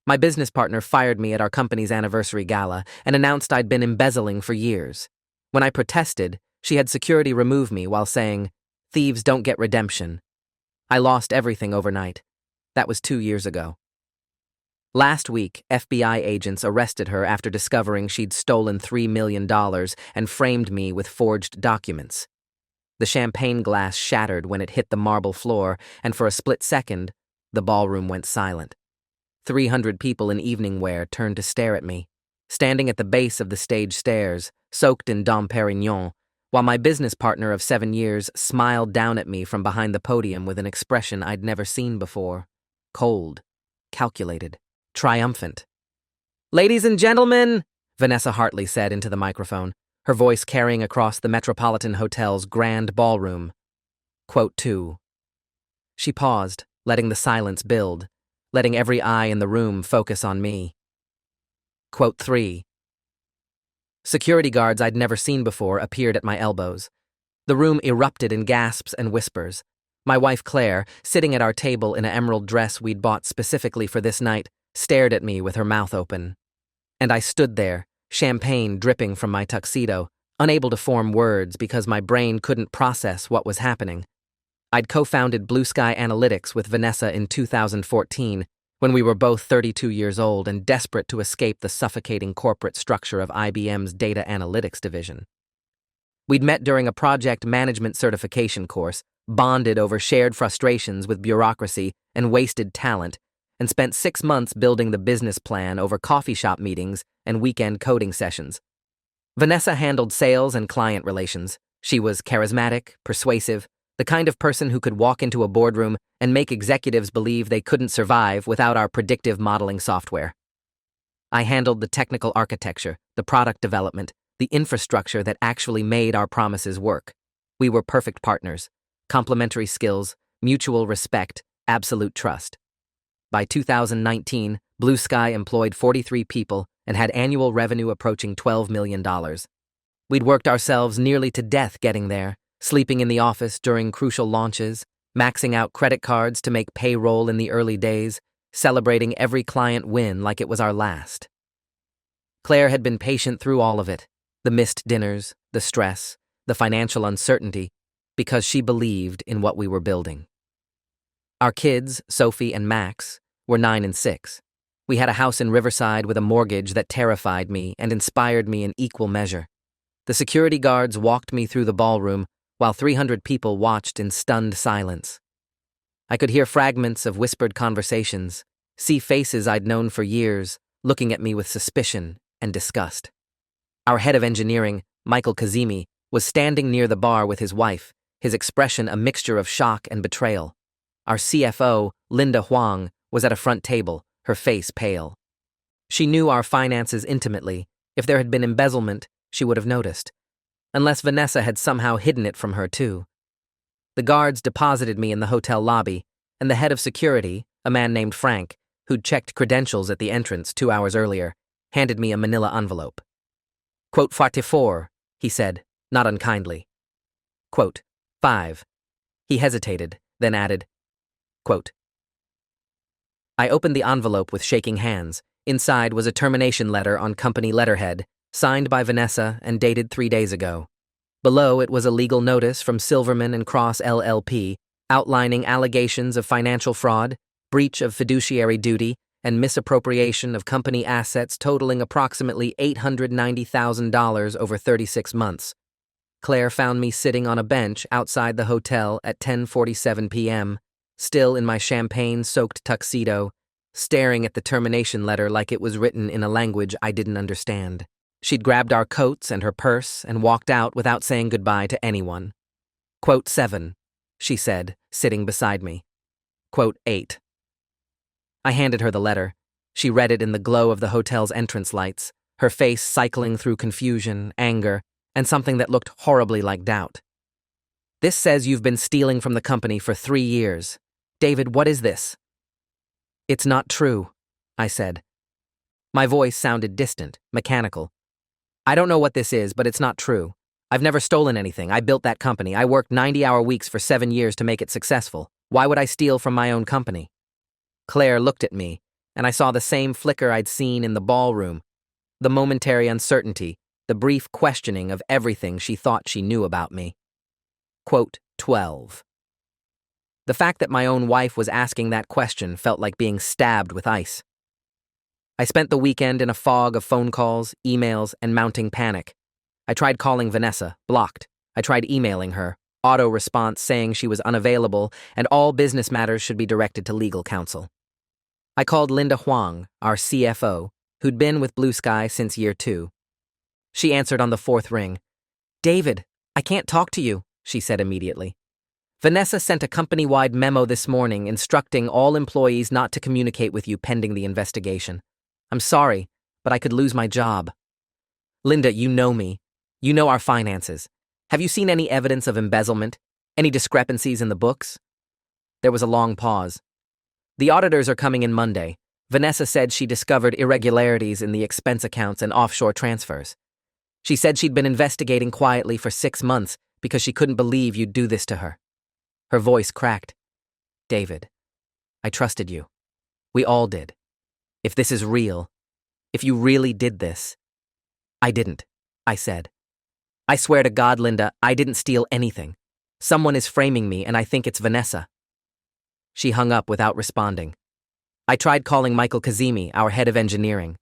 My business partner fired me at our company's anniversary gala and announced I'd been embezzling for years. When I protested, she had security remove me while saying, "Thieves don't get redemption." I lost everything overnight. That was 2 years ago. Last week, FBI agents arrested her after discovering she'd stolen $3 million and framed me with forged documents. The champagne glass shattered when it hit the marble floor, and for a split second, the ballroom went silent. 300 people in evening wear turned to stare at me, standing at the base of the stage stairs, soaked in Dom Perignon, while my business partner of 7 years smiled down at me from behind the podium with an expression I'd never seen before. Cold, calculated, triumphant. "Ladies and gentlemen," Vanessa Hartley said into the microphone, her voice carrying across the Metropolitan Hotel's grand ballroom. Quote 2. She paused, letting the silence build, letting every eye in the room focus on me. Quote 3. Security guards I'd never seen before appeared at my elbows. The room erupted in gasps and whispers. My wife Claire, sitting at our table in an emerald dress we'd bought specifically for this night, stared at me with her mouth open. And I stood there, champagne dripping from my tuxedo, unable to form words because my brain couldn't process what was happening. I'd co-founded Blue Sky Analytics with Vanessa in 2014, when we were both 32 years old and desperate to escape the suffocating corporate structure of IBM's data analytics division. We'd met during a project management certification course, bonded over shared frustrations with bureaucracy and wasted talent, and spent 6 months building the business plan over coffee shop meetings and weekend coding sessions. Vanessa handled sales and client relations. She was charismatic, persuasive, the kind of person who could walk into a boardroom and make executives believe they couldn't survive without our predictive modeling software. I handled the technical architecture, the product development, the infrastructure that actually made our promises work. We were perfect partners, complementary skills, mutual respect, absolute trust. By 2019, Blue Sky employed 43 people and had annual revenue approaching $12 million. We'd worked ourselves nearly to death getting there, sleeping in the office during crucial launches, maxing out credit cards to make payroll in the early days, celebrating every client win like it was our last. Claire had been patient through all of it, the missed dinners, the stress, the financial uncertainty, because she believed in what we were building. Our kids, Sophie and Max, were 9 and 6. We had a house in Riverside with a mortgage that terrified me and inspired me in equal measure. The security guards walked me through the ballroom, while 300 people watched in stunned silence. I could hear fragments of whispered conversations, see faces I'd known for years, looking at me with suspicion and disgust. Our head of engineering, Michael Kazemi, was standing near the bar with his wife, his expression a mixture of shock and betrayal. Our CFO, Linda Huang, was at a front table, her face pale. She knew our finances intimately. If there had been embezzlement, she would have noticed. Unless Vanessa had somehow hidden it from her, too. The guards deposited me in the hotel lobby, and the head of security, a man named Frank, who'd checked credentials at the entrance 2 hours earlier, handed me a manila envelope. Quote 44, he said, not unkindly. Quote 5. He hesitated, then added, quote. I opened the envelope with shaking hands. Inside was a termination letter on company letterhead, signed by Vanessa and dated 3 days ago. Below it was a legal notice from Silverman and Cross LLP, outlining allegations of financial fraud, breach of fiduciary duty, and misappropriation of company assets totaling approximately $890,000 over 36 months. Claire found me sitting on a bench outside the hotel at 10:47 p.m., still in my champagne-soaked tuxedo, staring at the termination letter like it was written in a language I didn't understand. She'd grabbed our coats and her purse and walked out without saying goodbye to anyone. Quote 7, she said, sitting beside me. Quote 8. I handed her the letter. She read it in the glow of the hotel's entrance lights, her face cycling through confusion, anger, and something that looked horribly like doubt. This says you've been stealing from the company for 3 years. David, what is this? It's not true, I said. My voice sounded distant, mechanical. I don't know what this is, but it's not true. I've never stolen anything. I built that company. I worked 90-hour weeks for 7 years to make it successful. Why would I steal from my own company? Claire looked at me, and I saw the same flicker I'd seen in the ballroom, the momentary uncertainty, the brief questioning of everything she thought she knew about me. Quote 12. The fact that my own wife was asking that question felt like being stabbed with ice. I spent the weekend in a fog of phone calls, emails, and mounting panic. I tried calling Vanessa, blocked. I tried emailing her, auto response saying she was unavailable and all business matters should be directed to legal counsel. I called Linda Huang, our CFO, who'd been with Blue Sky since year 2. She answered on the 4th ring. "David, I can't talk to you," she said immediately. "Vanessa sent a company-wide memo this morning instructing all employees not to communicate with you pending the investigation. I'm sorry, but I could lose my job." "Linda, you know me. You know our finances. Have you seen any evidence of embezzlement? Any discrepancies in the books?" There was a long pause. "The auditors are coming in Monday. Vanessa said she discovered irregularities in the expense accounts and offshore transfers. She said she'd been investigating quietly for 6 months because she couldn't believe you'd do this to her." Her voice cracked. "David, I trusted you. We all did. If this is real, if you really did this—" "I didn't," I said. "I swear to God, Linda, I didn't steal anything. Someone is framing me and I think it's Vanessa." She hung up without responding. I tried calling Michael Kazemi, our head of engineering.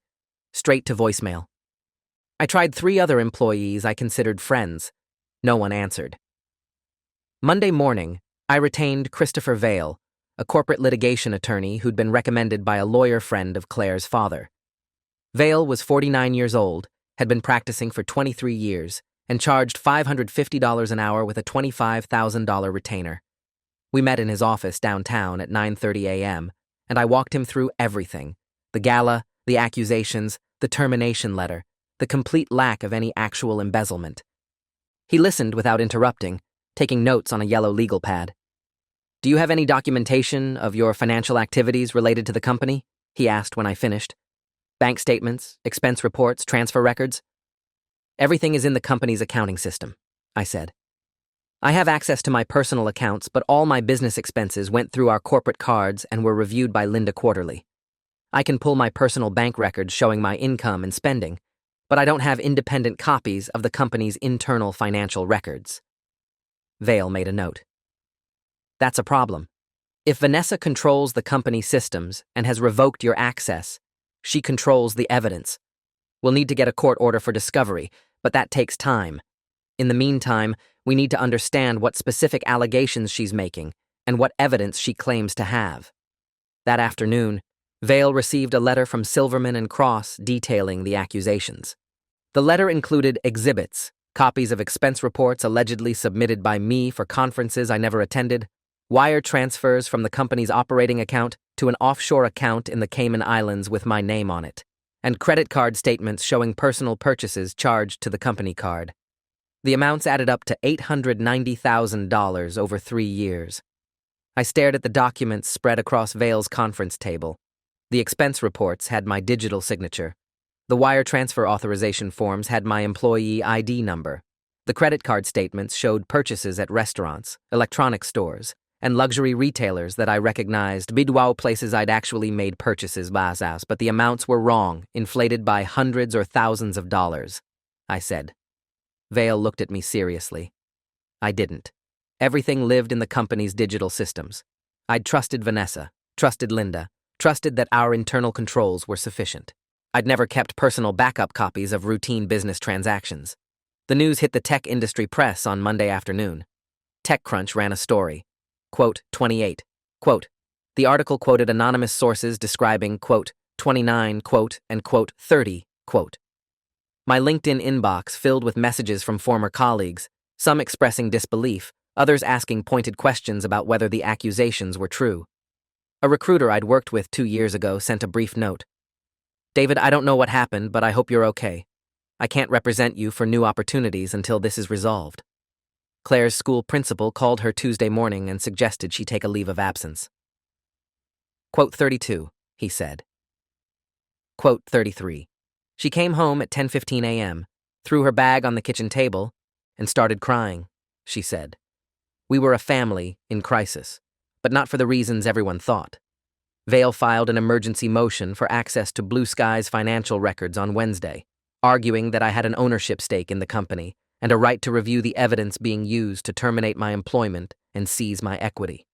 Straight to voicemail. I tried 3 other employees I considered friends. No one answered. Monday morning, I retained Christopher Vale, a corporate litigation attorney who'd been recommended by a lawyer friend of Claire's father. Vale was 49 years old, had been practicing for 23 years, and charged $550 an hour with a $25,000 retainer. We met in his office downtown at 9:30 a.m., and I walked him through everything: the gala, the accusations, the termination letter, the complete lack of any actual embezzlement. He listened without interrupting, taking notes on a yellow legal pad. "Do you have any documentation of your financial activities related to the company?" he asked when I finished. "Bank statements, expense reports, transfer records?" "Everything is in the company's accounting system," I said. "I have access to my personal accounts, but all my business expenses went through our corporate cards and were reviewed by Linda quarterly. I can pull my personal bank records showing my income and spending, but I don't have independent copies of the company's internal financial records." Vale made a note. "That's a problem. If Vanessa controls the company systems and has revoked your access, she controls the evidence. We'll need to get a court order for discovery, but that takes time. In the meantime, we need to understand what specific allegations she's making and what evidence she claims to have." That afternoon, Vale received a letter from Silverman and Cross detailing the accusations. The letter included exhibits, copies of expense reports allegedly submitted by me for conferences I never attended, wire transfers from the company's operating account to an offshore account in the Cayman Islands with my name on it, and credit card statements showing personal purchases charged to the company card. The amounts added up to $890,000 over 3 years. I stared at the documents spread across Vale's conference table. The expense reports had my digital signature. The wire transfer authorization forms had my employee ID number. The credit card statements showed purchases at restaurants, electronics stores, and luxury retailers that I recognized, bidwao places I'd actually made purchases bazas, but the amounts were wrong, inflated by hundreds or thousands of dollars. I said. Vale looked at me seriously. I didn't. Everything lived in the company's digital systems. I'd trusted Vanessa, trusted Linda, trusted that our internal controls were sufficient. I'd never kept personal backup copies of routine business transactions. The news hit the tech industry press on Monday afternoon. TechCrunch ran a story. Quote, 28. Quote, the article quoted anonymous sources describing, quote, 29, quote, and quote, 30, quote. My LinkedIn inbox filled with messages from former colleagues, some expressing disbelief, others asking pointed questions about whether the accusations were true. A recruiter I'd worked with 2 years ago sent a brief note. David, I don't know what happened, but I hope you're okay. I can't represent you for new opportunities until this is resolved. Claire's school principal called her Tuesday morning and suggested she take a leave of absence. Quote 32, he said. Quote 33. She came home at 10:15 a.m., threw her bag on the kitchen table, and started crying, she said. We were a family in crisis, but not for the reasons everyone thought. Vale filed an emergency motion for access to Blue Sky's financial records on Wednesday, arguing that I had an ownership stake in the company and a right to review the evidence being used to terminate my employment and seize my equity.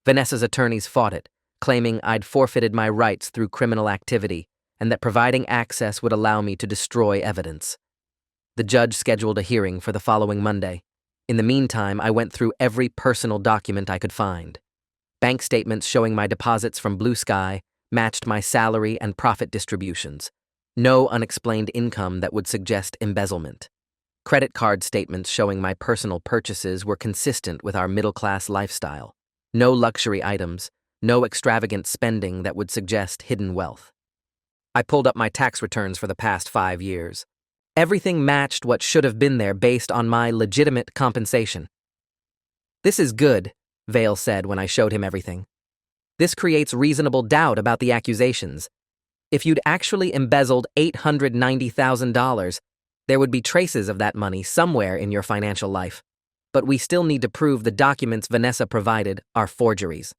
Vanessa's attorneys fought it, claiming I'd forfeited my rights through criminal activity and that providing access would allow me to destroy evidence. The judge scheduled a hearing for the following Monday. In the meantime, I went through every personal document I could find. Bank statements showing my deposits from Blue Sky matched my salary and profit distributions. No unexplained income that would suggest embezzlement. Credit card statements showing my personal purchases were consistent with our middle-class lifestyle. No luxury items, no extravagant spending that would suggest hidden wealth. I pulled up my tax returns for the past 5 years. Everything matched what should have been there based on my legitimate compensation. "This is good," Vale said when I showed him everything. "This creates reasonable doubt about the accusations. If you'd actually embezzled $890,000, there would be traces of that money somewhere in your financial life. But we still need to prove the documents Vanessa provided are forgeries."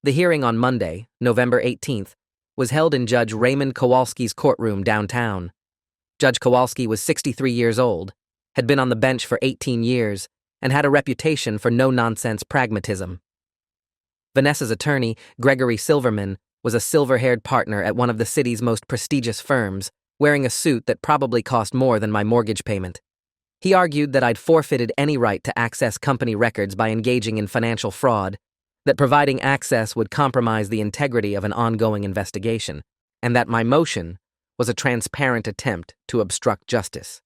The hearing on Monday, November 18th, was held in Judge Raymond Kowalski's courtroom downtown. Judge Kowalski was 63 years old, had been on the bench for 18 years, and had a reputation for no-nonsense pragmatism. Vanessa's attorney, Gregory Silverman, was a silver-haired partner at one of the city's most prestigious firms, wearing a suit that probably cost more than my mortgage payment. He argued that I'd forfeited any right to access company records by engaging in financial fraud, that providing access would compromise the integrity of an ongoing investigation, and that my motion was a transparent attempt to obstruct justice.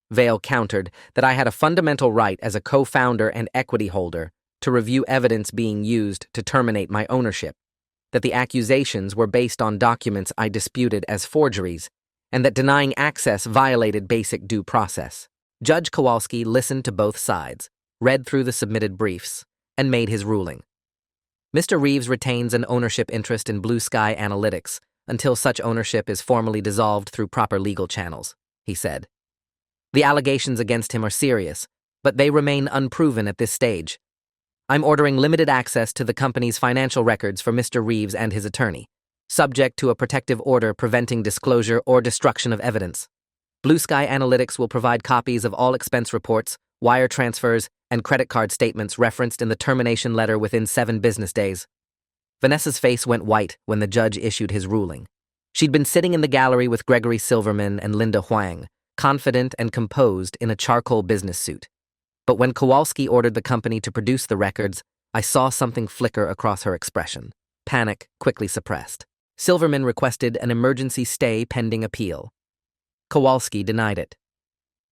Vale countered that I had a fundamental right as a co-founder and equity holder to review evidence being used to terminate my ownership, that the accusations were based on documents I disputed as forgeries, and that denying access violated basic due process. Judge Kowalski listened to both sides, read through the submitted briefs, and made his ruling. "Mr. Reeves retains an ownership interest in Blue Sky Analytics until such ownership is formally dissolved through proper legal channels," he said. "The allegations against him are serious, but they remain unproven at this stage. I'm ordering limited access to the company's financial records for Mr. Reeves and his attorney, subject to a protective order preventing disclosure or destruction of evidence. Blue Sky Analytics will provide copies of all expense reports, wire transfers, and credit card statements referenced in the termination letter within 7 business days." Vanessa's face went white when the judge issued his ruling. She'd been sitting in the gallery with Gregory Silverman and Linda Huang, confident and composed in a charcoal business suit. But when Kowalski ordered the company to produce the records, I saw something flicker across her expression. Panic quickly suppressed. Silverman requested an emergency stay pending appeal. Kowalski denied it.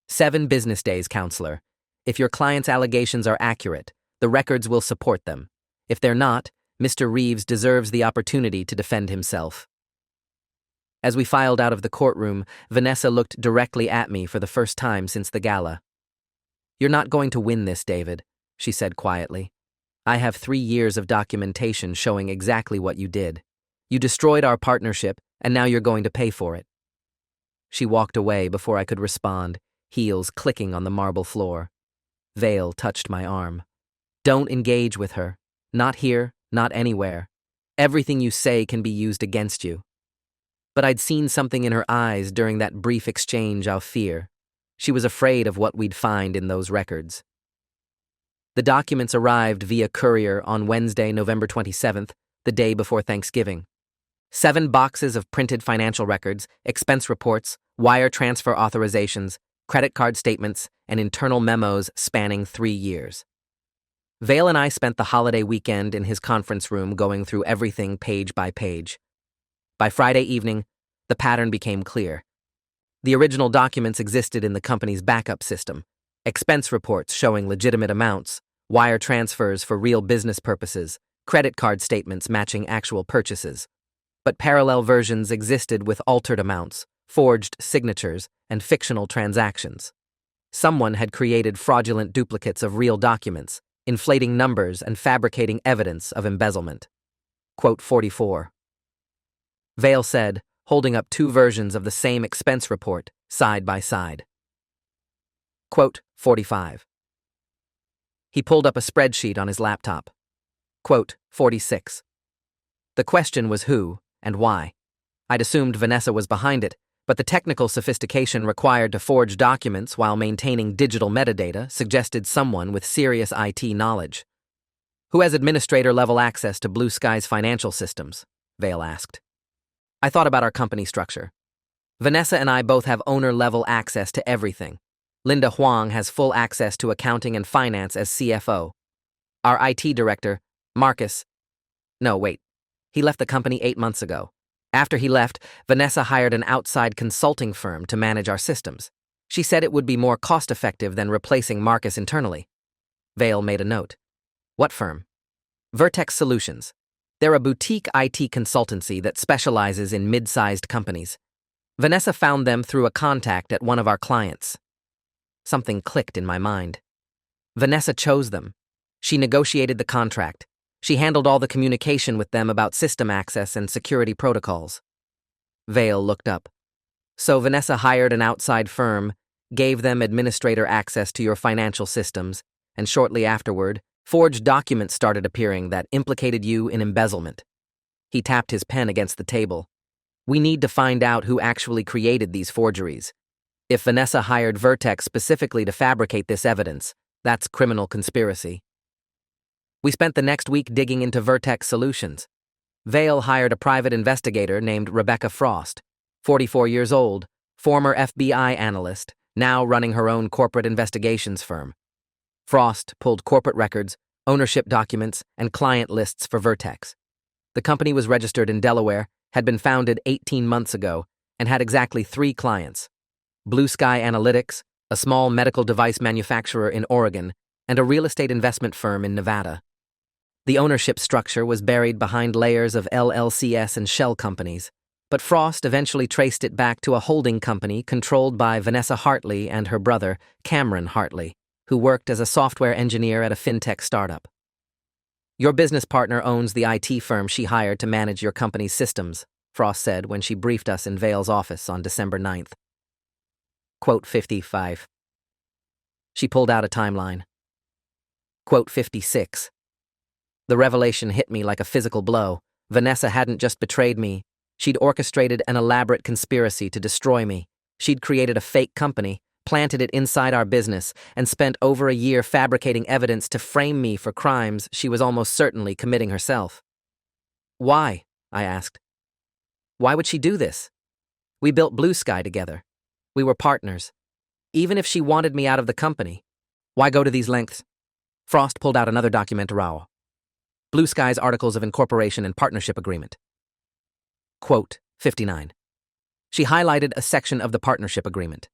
7 business days, counselor. If your client's allegations are accurate, the records will support them. If they're not, Mr. Reeves deserves the opportunity to defend himself. As we filed out of the courtroom, Vanessa looked directly at me for the first time since the gala. "You're not going to win this, David," she said quietly. "I have 3 years of documentation showing exactly what you did. You destroyed our partnership, and now you're going to pay for it." She walked away before I could respond, heels clicking on the marble floor. Vale touched my arm. "Don't engage with her. Not here, not anywhere. Everything you say can be used against you." But I'd seen something in her eyes during that brief exchange of fear. She was afraid of what we'd find in those records. The documents arrived via courier on Wednesday, November 27th, the day before Thanksgiving. 7 boxes of printed financial records, expense reports, wire transfer authorizations, credit card statements, and internal memos spanning 3 years. Vale and I spent the holiday weekend in his conference room going through everything page by page. By Friday evening, the pattern became clear. The original documents existed in the company's backup system, expense reports showing legitimate amounts, wire transfers for real business purposes, credit card statements matching actual purchases. But parallel versions existed with altered amounts, forged signatures, and fictional transactions. Someone had created fraudulent duplicates of real documents, inflating numbers and fabricating evidence of embezzlement. Quote 44. Vale said, holding up 2 versions of the same expense report, side by side. Quote 45. He pulled up a spreadsheet on his laptop. Quote 46. The question was who and why. I'd assumed Vanessa was behind it, but the technical sophistication required to forge documents while maintaining digital metadata suggested someone with serious IT knowledge. Who has administrator-level access to Blue Sky's financial systems? Vale asked. I thought about our company structure. Vanessa and I both have owner-level access to everything. Linda Huang has full access to accounting and finance as CFO. Our IT director, Marcus... No, wait. He left the company 8 months ago. After he left, Vanessa hired an outside consulting firm to manage our systems. She said it would be more cost-effective than replacing Marcus internally. Vale made a note. What firm? Vertex Solutions. They're a boutique IT consultancy that specializes in mid-sized companies. Vanessa found them through a contact at one of our clients. Something clicked in my mind. Vanessa chose them. She negotiated the contract. She handled all the communication with them about system access and security protocols. Vale looked up. So Vanessa hired an outside firm, gave them administrator access to your financial systems, and shortly afterward, forged documents started appearing that implicated you in embezzlement. He tapped his pen against the table. We need to find out who actually created these forgeries. If Vanessa hired Vertex specifically to fabricate this evidence, that's criminal conspiracy. We spent the next week digging into Vertex Solutions. Vale hired a private investigator named Rebecca Frost, 44 years old, former FBI analyst, now running her own corporate investigations firm. Frost pulled corporate records, ownership documents, and client lists for Vertex. The company was registered in Delaware, had been founded 18 months ago, and had exactly 3 clients: Blue Sky Analytics, a small medical device manufacturer in Oregon, and a real estate investment firm in Nevada. The ownership structure was buried behind layers of LLCs and shell companies, but Frost eventually traced it back to a holding company controlled by Vanessa Hartley and her brother, Cameron Hartley, who worked as a software engineer at a fintech startup. Your business partner owns the IT firm she hired to manage your company's systems, Frost said when she briefed us in Vale's office on December 9th. Quote 55. She pulled out a timeline. Quote 56. The revelation hit me like a physical blow. Vanessa hadn't just betrayed me. She'd orchestrated an elaborate conspiracy to destroy me. She'd created a fake company, planted it inside our business, and spent over a year fabricating evidence to frame me for crimes she was almost certainly committing herself. Why? I asked. Why would she do this? We built Blue Sky together. We were partners. Even if she wanted me out of the company, why go to these lengths? Frost pulled out another document. Blue Sky's Articles of Incorporation and Partnership Agreement. Quote 59. She highlighted a section of the partnership agreement.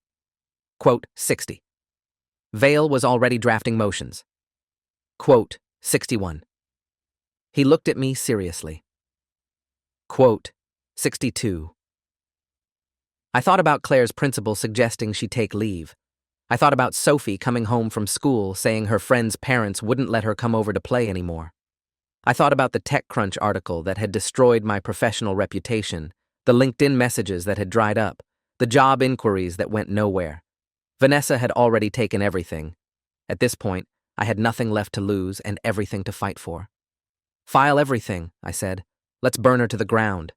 Quote 60. Vale was already drafting motions. Quote 61. He looked at me seriously. Quote 62. I thought about Claire's principal suggesting she take leave. I thought about Sophie coming home from school saying her friend's parents wouldn't let her come over to play anymore. I thought about the TechCrunch article that had destroyed my professional reputation, the LinkedIn messages that had dried up, the job inquiries that went nowhere. Vanessa had already taken everything. At this point, I had nothing left to lose and everything to fight for. File everything, I said. Let's burn her to the ground.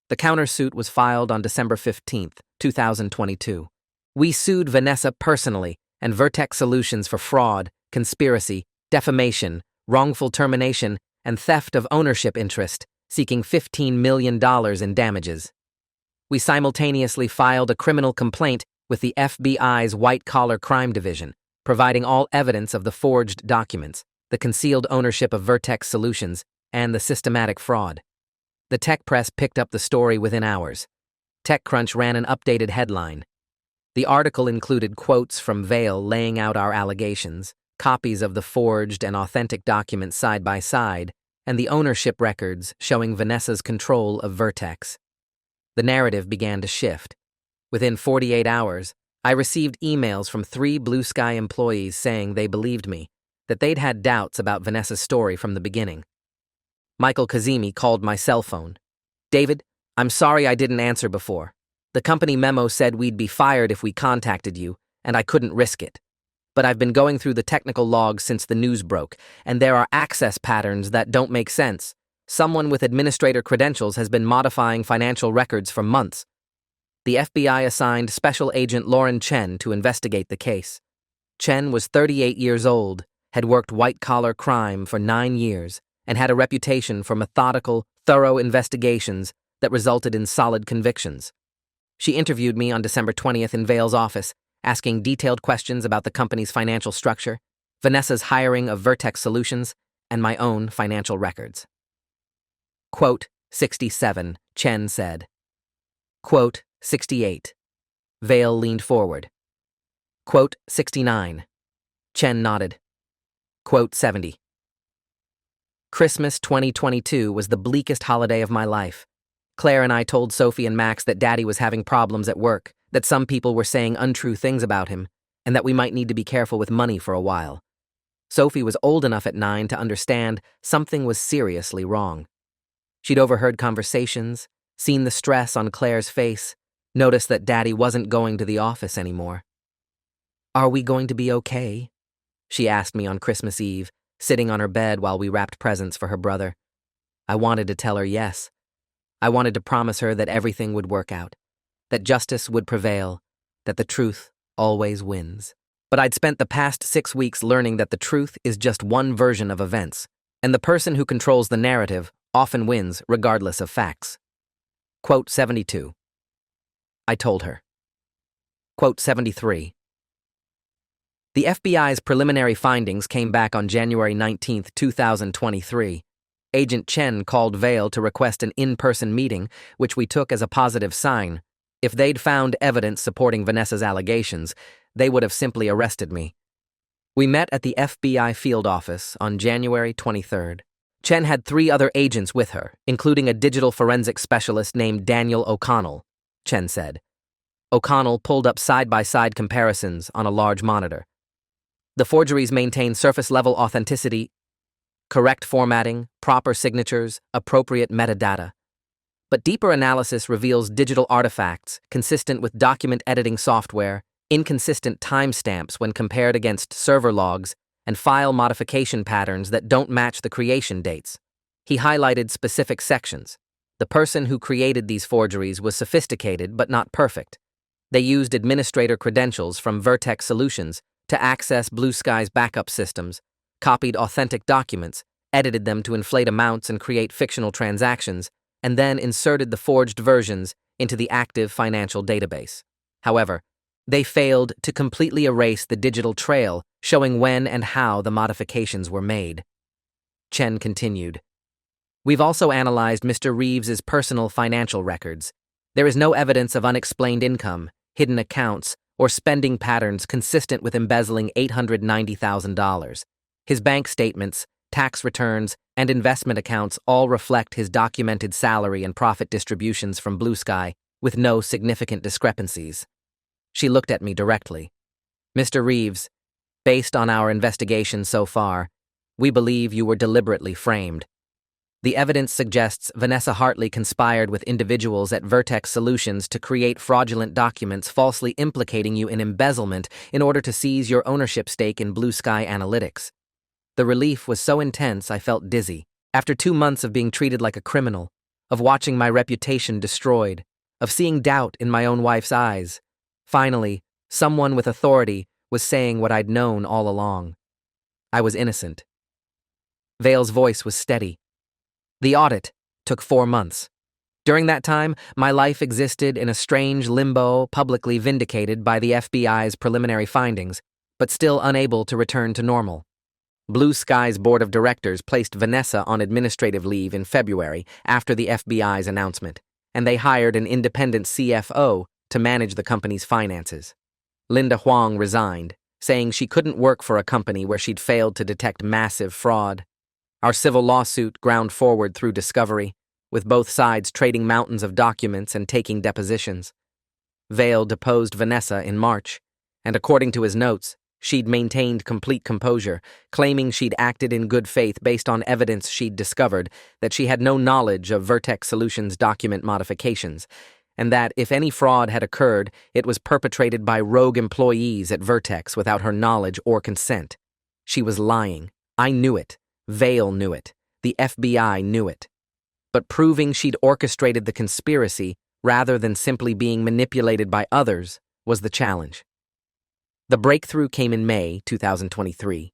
The countersuit was filed on December 15th, 2022. We sued Vanessa personally and Vertex Solutions for fraud, conspiracy, defamation, wrongful termination, and theft of ownership interest, seeking $15 million in damages. We simultaneously filed a criminal complaint with the FBI's white-collar crime division, providing all evidence of the forged documents, the concealed ownership of Vertex Solutions, and the systematic fraud. The tech press picked up the story within hours. TechCrunch ran an updated headline. The article included quotes from Vale laying out our allegations, copies of the forged and authentic documents side by side, and the ownership records showing Vanessa's control of Vertex. The narrative began to shift. Within 48 hours, I received emails from 3 Blue Sky employees saying they believed me, that they'd had doubts about Vanessa's story from the beginning. Michael Kazemi called my cell phone. David, I'm sorry I didn't answer before. The company memo said we'd be fired if we contacted you, and I couldn't risk it. But I've been going through the technical logs since the news broke, and there are access patterns that don't make sense. Someone with administrator credentials has been modifying financial records for months. The FBI assigned Special Agent Lauren Chen to investigate the case. Chen was 38 years old, had worked white-collar crime for 9 years, and had a reputation for methodical, thorough investigations that resulted in solid convictions. She interviewed me on December 20th in Vale's office, asking detailed questions about the company's financial structure, Vanessa's hiring of Vertex Solutions, and my own financial records. Quote, 67, Chen said. Quote, 68. Vale leaned forward. Quote, 69. Chen nodded. Quote, 70. Christmas 2022 was the bleakest holiday of my life. Claire and I told Sophie and Max that Daddy was having problems at work, that some people were saying untrue things about him, and that we might need to be careful with money for a while. Sophie was old enough at 9 to understand something was seriously wrong. She'd overheard conversations, seen the stress on Claire's face, noticed that Daddy wasn't going to the office anymore. "Are we going to be okay?" she asked me on Christmas Eve, sitting on her bed while we wrapped presents for her brother. I wanted to tell her yes. I wanted to promise her that everything would work out, that justice would prevail, that the truth always wins. But I'd spent the past 6 weeks learning that the truth is just one version of events, and the person who controls the narrative often wins regardless of facts. Quote 72. I told her. Quote 73. The FBI's preliminary findings came back on January 19, 2023. Agent Chen called Vale to request an in-person meeting, which we took as a positive sign. If they'd found evidence supporting Vanessa's allegations, they would have simply arrested me. We met at the FBI field office on January 23rd. Chen had 3 other agents with her, including a digital forensic specialist named Daniel O'Connell, Chen said. O'Connell pulled up side-by-side comparisons on a large monitor. The forgeries maintain surface-level authenticity, correct formatting, proper signatures, appropriate metadata. But deeper analysis reveals digital artifacts consistent with document editing software, inconsistent timestamps when compared against server logs, and file modification patterns that don't match the creation dates. He highlighted specific sections. The person who created these forgeries was sophisticated but not perfect. They used administrator credentials from Vertex Solutions to access Blue Sky's backup systems, copied authentic documents, edited them to inflate amounts and create fictional transactions, and then inserted the forged versions into the active financial database. However, they failed to completely erase the digital trail showing when and how the modifications were made. Chen continued. We've also analyzed Mr. Reeves's personal financial records. There is no evidence of unexplained income, hidden accounts, or spending patterns consistent with embezzling $890,000. His bank statements, tax returns, and investment accounts all reflect his documented salary and profit distributions from Blue Sky, with no significant discrepancies. She looked at me directly. Mr. Reeves, based on our investigation so far, we believe you were deliberately framed. The evidence suggests Vanessa Hartley conspired with individuals at Vertex Solutions to create fraudulent documents falsely implicating you in embezzlement in order to seize your ownership stake in Blue Sky Analytics. The relief was so intense I felt dizzy. After 2 months of being treated like a criminal, of watching my reputation destroyed, of seeing doubt in my own wife's eyes, finally, someone with authority was saying what I'd known all along. I was innocent. Vale's voice was steady. The audit took 4 months. During that time, my life existed in a strange limbo, publicly vindicated by the FBI's preliminary findings, but still unable to return to normal. Blue Sky's board of directors placed Vanessa on administrative leave in February after the FBI's announcement, and they hired an independent CFO to manage the company's finances. Linda Huang resigned, saying she couldn't work for a company where she'd failed to detect massive fraud. Our civil lawsuit ground forward through discovery, with both sides trading mountains of documents and taking depositions. Vale deposed Vanessa in March, and according to his notes, she'd maintained complete composure, claiming she'd acted in good faith based on evidence she'd discovered, that she had no knowledge of Vertex Solutions' document modifications, and that if any fraud had occurred, it was perpetrated by rogue employees at Vertex without her knowledge or consent. She was lying. I knew it. Vale knew it. The FBI knew it. but proving she'd orchestrated the conspiracy rather than simply being manipulated by others was the challenge. The breakthrough came in May 2023.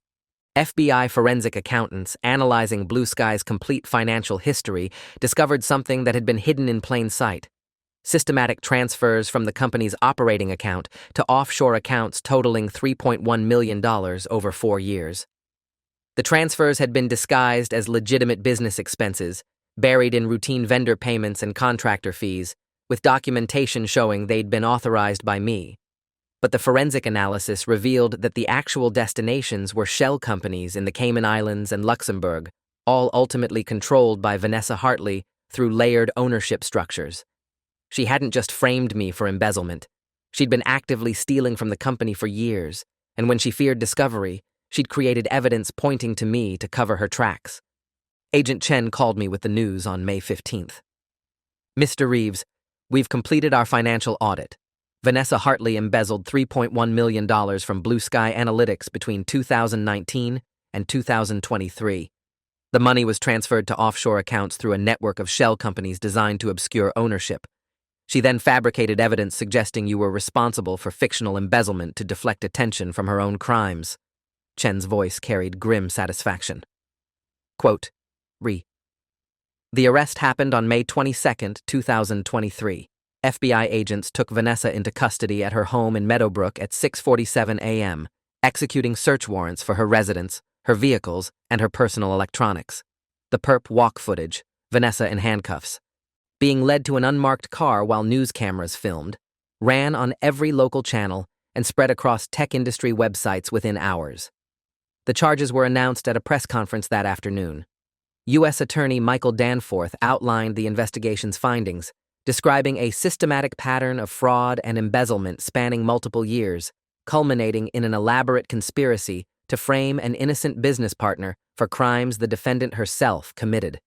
FBI forensic accountants analyzing Blue Sky's complete financial history discovered something that had been hidden in plain sight: systematic transfers from the company's operating account to offshore accounts totaling $3.1 million over 4 years. The transfers had been disguised as legitimate business expenses, buried in routine vendor payments and contractor fees, with documentation showing they'd been authorized by me. But the forensic analysis revealed that the actual destinations were shell companies in the Cayman Islands and Luxembourg, all ultimately controlled by Vanessa Hartley through layered ownership structures. She hadn't just framed me for embezzlement. She'd been actively stealing from the company for years, and when she feared discovery, she'd created evidence pointing to me to cover her tracks. Agent Chen called me with the news on May 15th. "Mr. Reeves, we've completed our financial audit. Vanessa Hartley embezzled $3.1 million from Blue Sky Analytics between 2019 and 2023. The money was transferred to offshore accounts through a network of shell companies designed to obscure ownership. She then fabricated evidence suggesting you were responsible for fictional embezzlement to deflect attention from her own crimes." Chen's voice carried grim satisfaction. Quote, The arrest happened on May 22, 2023. FBI agents took Vanessa into custody at her home in Meadowbrook at 6:47 a.m., executing search warrants for her residence, her vehicles, and her personal electronics. The perp walk footage, Vanessa in handcuffs, being led to an unmarked car while news cameras filmed, ran on every local channel and spread across tech industry websites within hours. The charges were announced at a press conference that afternoon. U.S. Attorney Michael Danforth outlined the investigation's findings, describing a systematic pattern of fraud and embezzlement spanning multiple years, culminating in an elaborate conspiracy to frame an innocent business partner for crimes the defendant herself committed.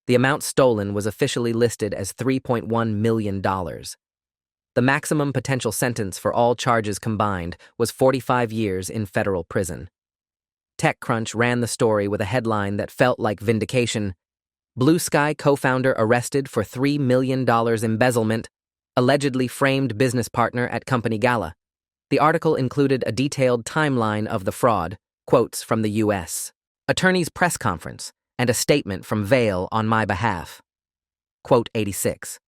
The amount stolen was officially listed as $3.1 million. The maximum potential sentence for all charges combined was 45 years in federal prison. TechCrunch ran the story with a headline that felt like vindication: Blue Sky co-founder arrested for $3 million embezzlement, allegedly framed business partner at company Gala. The article included a detailed timeline of the fraud, quotes from the U.S. Attorney's press conference, and a statement from Vail on my behalf. Quote 86.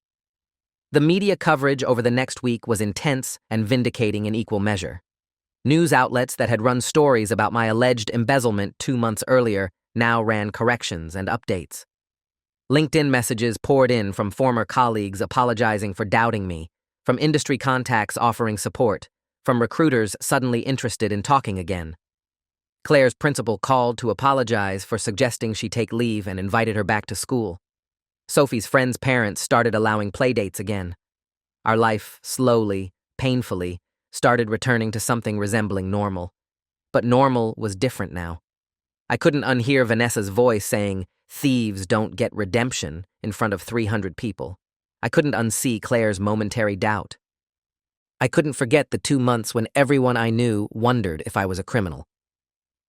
The media coverage over the next week was intense and vindicating in equal measure. News outlets that had run stories about my alleged embezzlement 2 months earlier now ran corrections and updates. LinkedIn messages poured in from former colleagues apologizing for doubting me, from industry contacts offering support, from recruiters suddenly interested in talking again. Claire's principal called to apologize for suggesting she take leave and invited her back to school. Sophie's friends' parents started allowing playdates again. Our life slowly, painfully, started returning to something resembling normal. But normal was different now. I couldn't unhear Vanessa's voice saying, "Thieves don't get redemption," in front of 300 people. I couldn't unsee Claire's momentary doubt. I couldn't forget the 2 months when everyone I knew wondered if I was a criminal.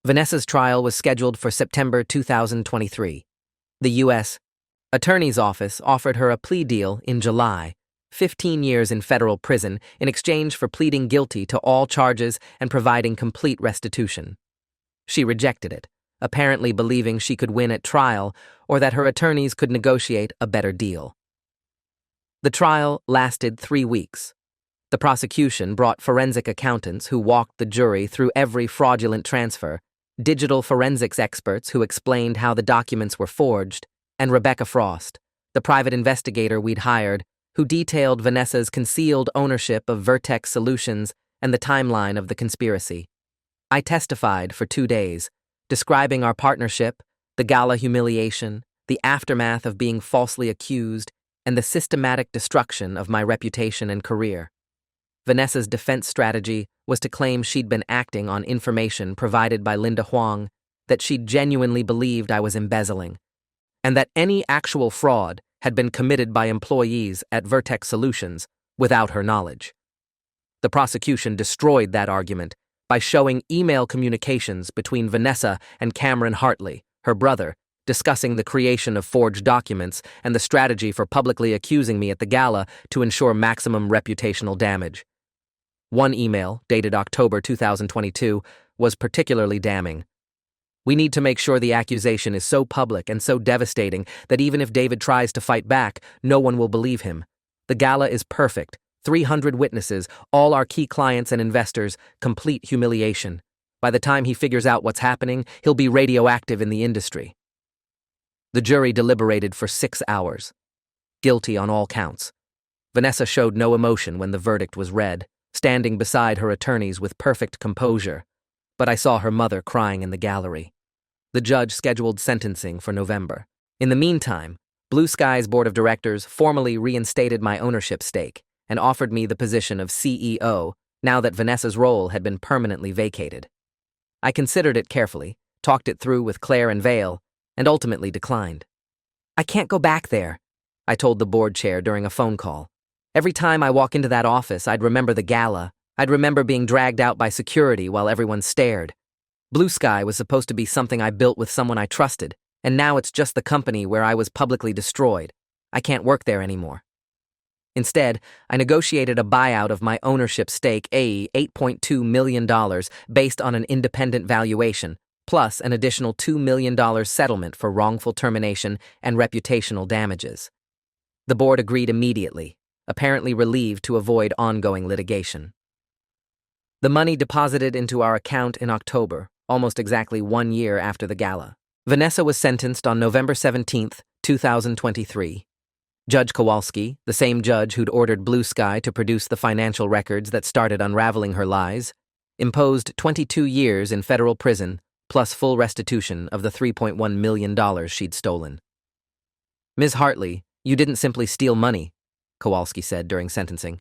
Vanessa's trial was scheduled for September 2023. The U.S. Attorney's Office offered her a plea deal in July, 15 years in federal prison in exchange for pleading guilty to all charges and providing complete restitution. She rejected it, apparently believing she could win at trial or that her attorneys could negotiate a better deal. The trial lasted 3 weeks. The prosecution brought forensic accountants who walked the jury through every fraudulent transfer, digital forensics experts who explained how the documents were forged, and Rebecca Frost, the private investigator we'd hired, who detailed Vanessa's concealed ownership of Vertex Solutions and the timeline of the conspiracy. I testified for 2 days, describing our partnership, the Gala humiliation, the aftermath of being falsely accused, and the systematic destruction of my reputation and career. Vanessa's defense strategy was to claim she'd been acting on information provided by Linda Huang, that she'd genuinely believed I was embezzling, and that any actual fraud had been committed by employees at Vertex Solutions without her knowledge. The prosecution destroyed that argument by showing email communications between Vanessa and Cameron Hartley, her brother, discussing the creation of forged documents and the strategy for publicly accusing me at the gala to ensure maximum reputational damage. One email, dated October 2022, was particularly damning. "We need to make sure the accusation is so public and so devastating that even if David tries to fight back, no one will believe him. The gala is perfect. 300 witnesses, all our key clients and investors, complete humiliation. By the time he figures out what's happening, he'll be radioactive in the industry." The jury deliberated for 6 hours. Guilty on all counts. Vanessa showed no emotion when the verdict was read, standing beside her attorneys with perfect composure. But I saw her mother crying in the gallery. The judge scheduled sentencing for November. In the meantime, Blue Sky's board of directors formally reinstated my ownership stake and offered me the position of CEO now that Vanessa's role had been permanently vacated. I considered it carefully, talked it through with Claire and Vale, and ultimately declined. "I can't go back there," I told the board chair during a phone call. "Every time I walk into that office, I'd remember the gala. I'd remember being dragged out by security while everyone stared. Blue Sky was supposed to be something I built with someone I trusted, and now it's just the company where I was publicly destroyed. I can't work there anymore." Instead, I negotiated a buyout of my ownership stake, $8.2 million, based on an independent valuation, plus an additional $2 million settlement for wrongful termination and reputational damages. The board agreed immediately, apparently relieved to avoid ongoing litigation. The money deposited into our account in October, almost exactly 1 year after the gala. Vanessa was sentenced on November 17, 2023. Judge Kowalski, the same judge who'd ordered Blue Sky to produce the financial records that started unraveling her lies, imposed 22 years in federal prison plus full restitution of the $3.1 million she'd stolen. "Ms. Hartley, you didn't simply steal money," Kowalski said during sentencing.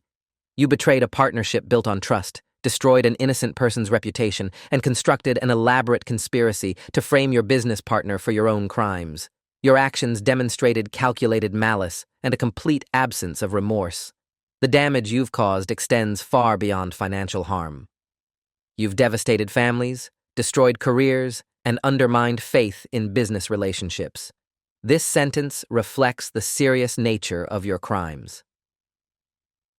"You betrayed a partnership built on trust, destroyed an innocent person's reputation, and constructed an elaborate conspiracy to frame your business partner for your own crimes. Your actions demonstrated calculated malice and a complete absence of remorse. The damage you've caused extends far beyond financial harm. You've devastated families, destroyed careers, and undermined faith in business relationships. This sentence reflects the serious nature of your crimes."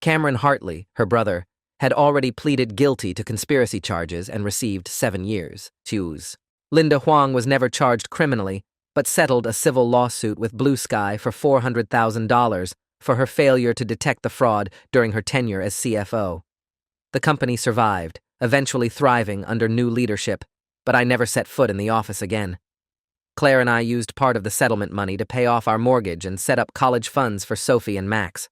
Cameron Hartley, her brother, had already pleaded guilty to conspiracy charges and received 7 years. Linda Huang was never charged criminally, but settled a civil lawsuit with Blue Sky for $400,000 for her failure to detect the fraud during her tenure as CFO. The company survived, eventually thriving under new leadership, but I never set foot in the office again. Claire and I used part of the settlement money to pay off our mortgage and set up college funds for Sophie and Max.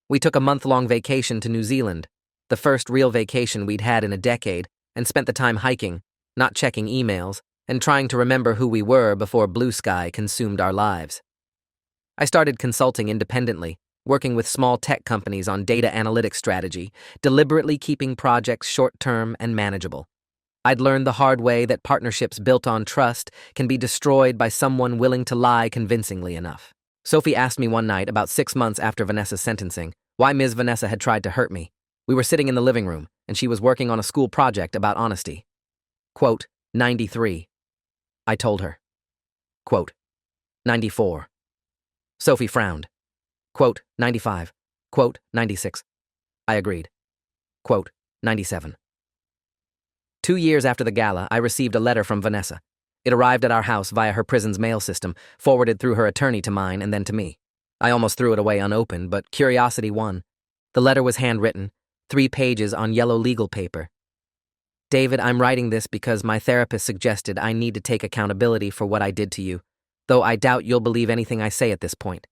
We took a month-long vacation to New Zealand, the first real vacation we'd had in a decade, and spent the time hiking, not checking emails, and trying to remember who we were before Blue Sky consumed our lives. I started consulting independently, working with small tech companies on data analytics strategy, deliberately keeping projects short-term and manageable. I'd learned the hard way that partnerships built on trust can be destroyed by someone willing to lie convincingly enough. Sophie asked me one night, about 6 months after Vanessa's sentencing, why Ms. Vanessa had tried to hurt me. We were sitting in the living room, and she was working on a school project about honesty. Quote, 93. I told her. Quote, 94. Sophie frowned. Quote, 95. Quote, 96. I agreed. Quote, 97. 2 years after the gala, I received a letter from Vanessa. It arrived at our house via her prison's mail system, forwarded through her attorney to mine and then to me. I almost threw it away unopened, but curiosity won. The letter was handwritten, 3 pages on yellow legal paper. "David, I'm writing this because my therapist suggested I need to take accountability for what I did to you, though I doubt you'll believe anything I say at this point.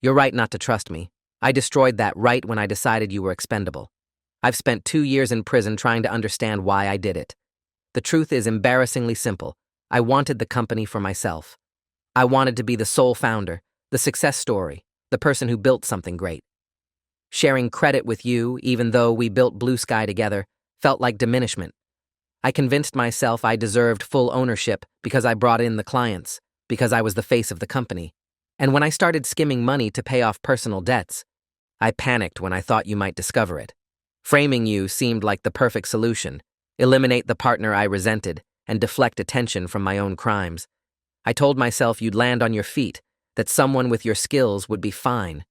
You're right not to trust me. I destroyed that right when I decided you were expendable. I've spent 2 years in prison trying to understand why I did it. The truth is embarrassingly simple. I wanted the company for myself. I wanted to be the sole founder, the success story, the person who built something great. Sharing credit with you, even though we built Blue Sky together, felt like diminishment. I convinced myself I deserved full ownership because I brought in the clients, because I was the face of the company. And when I started skimming money to pay off personal debts, I panicked when I thought you might discover it. Framing you seemed like the perfect solution. Eliminate the partner I resented and deflect attention from my own crimes. I told myself you'd land on your feet, that someone with your skills would be fine.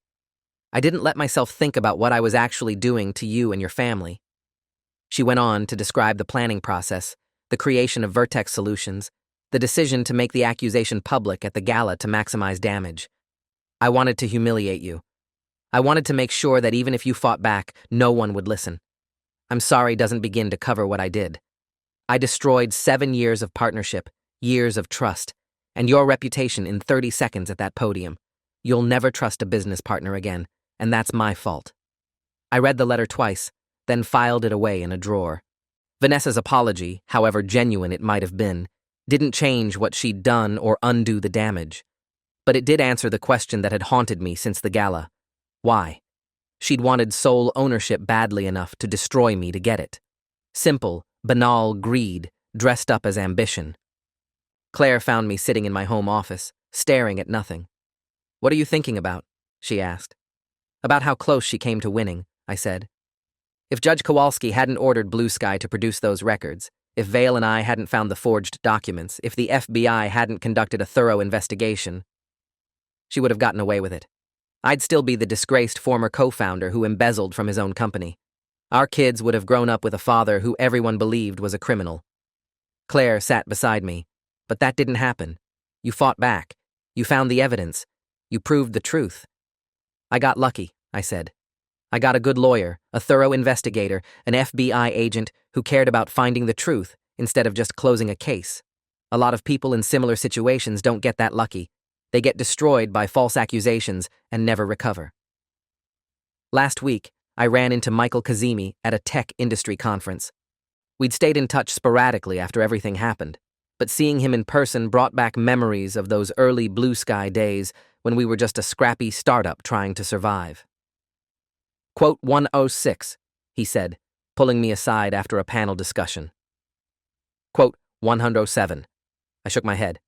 I didn't let myself think about what I was actually doing to you and your family. She went on to describe the planning process, the creation of Vertex Solutions, the decision to make the accusation public at the gala to maximize damage. I wanted to humiliate you. I wanted to make sure that even if you fought back, no one would listen. I'm sorry doesn't begin to cover what I did. I destroyed 7 years of partnership, years of trust, and your reputation in 30 seconds at that podium. You'll never trust a business partner again, and that's my fault. I read the letter twice, then filed it away in a drawer. Vanessa's apology, however genuine it might have been, didn't change what she'd done or undo the damage. But it did answer the question that had haunted me since the gala. Why? She'd wanted sole ownership badly enough to destroy me to get it. Simple, banal greed, dressed up as ambition. Claire found me sitting in my home office, staring at nothing. "What are you thinking about?" she asked. "About how close she came to winning," I said. If Judge Kowalski hadn't ordered Blue Sky to produce those records, if Vale and I hadn't found the forged documents, if the FBI hadn't conducted a thorough investigation, she would have gotten away with it. I'd still be the disgraced former co-founder who embezzled from his own company. Our kids would have grown up with a father who everyone believed was a criminal. Claire sat beside me. But that didn't happen. You fought back. You found the evidence. You proved the truth. I got lucky, I said. I got a good lawyer, a thorough investigator, an FBI agent who cared about finding the truth instead of just closing a case. A lot of people in similar situations don't get that lucky. They get destroyed by false accusations and never recover. Last week, I ran into Michael Kazemi at a tech industry conference. We'd stayed in touch sporadically after everything happened, but seeing him in person brought back memories of those early Blue Sky days when we were just a scrappy startup trying to survive. Quote 106, he said, pulling me aside after a panel discussion. Quote 107. I shook my head.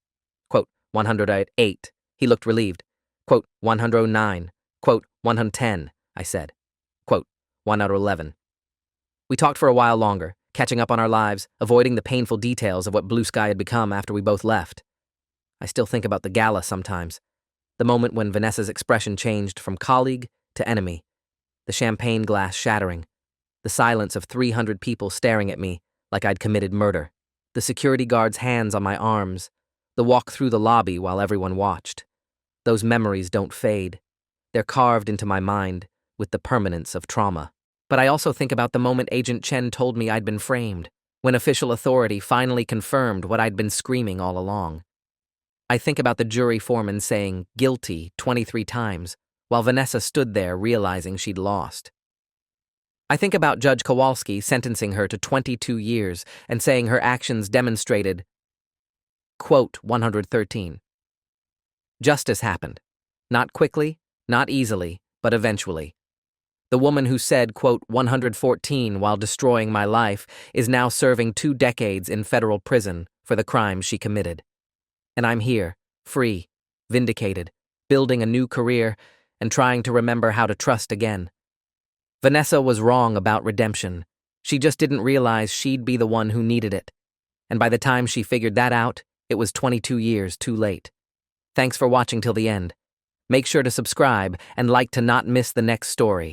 Quote 108. He looked relieved. Quote 109. Quote 110, I said. Quote 111. We talked for a while longer, catching up on our lives, avoiding the painful details of what Blue Sky had become after we both left. I still think about the gala sometimes, the moment when Vanessa's expression changed from colleague to enemy, the champagne glass shattering, the silence of 300 people staring at me like I'd committed murder, the security guard's hands on my arms, the walk through the lobby while everyone watched. Those memories don't fade. They're carved into my mind with the permanence of trauma. But I also think about the moment Agent Chen told me I'd been framed, when official authority finally confirmed what I'd been screaming all along. I think about the jury foreman saying guilty 23 times, while Vanessa stood there realizing she'd lost. I think about Judge Kowalski sentencing her to 22 years and saying her actions demonstrated, quote 113. Justice happened. Not quickly, not easily, but eventually. The woman who said, quote, 114 while destroying my life is now serving 2 decades in federal prison for the crimes she committed. And I'm here, free, vindicated, building a new career, and trying to remember how to trust again. Vanessa was wrong about redemption. She just didn't realize she'd be the one who needed it. And by the time she figured that out, it was 22 years too late. Thanks for watching till the end. Make sure to subscribe and like to not miss the next story.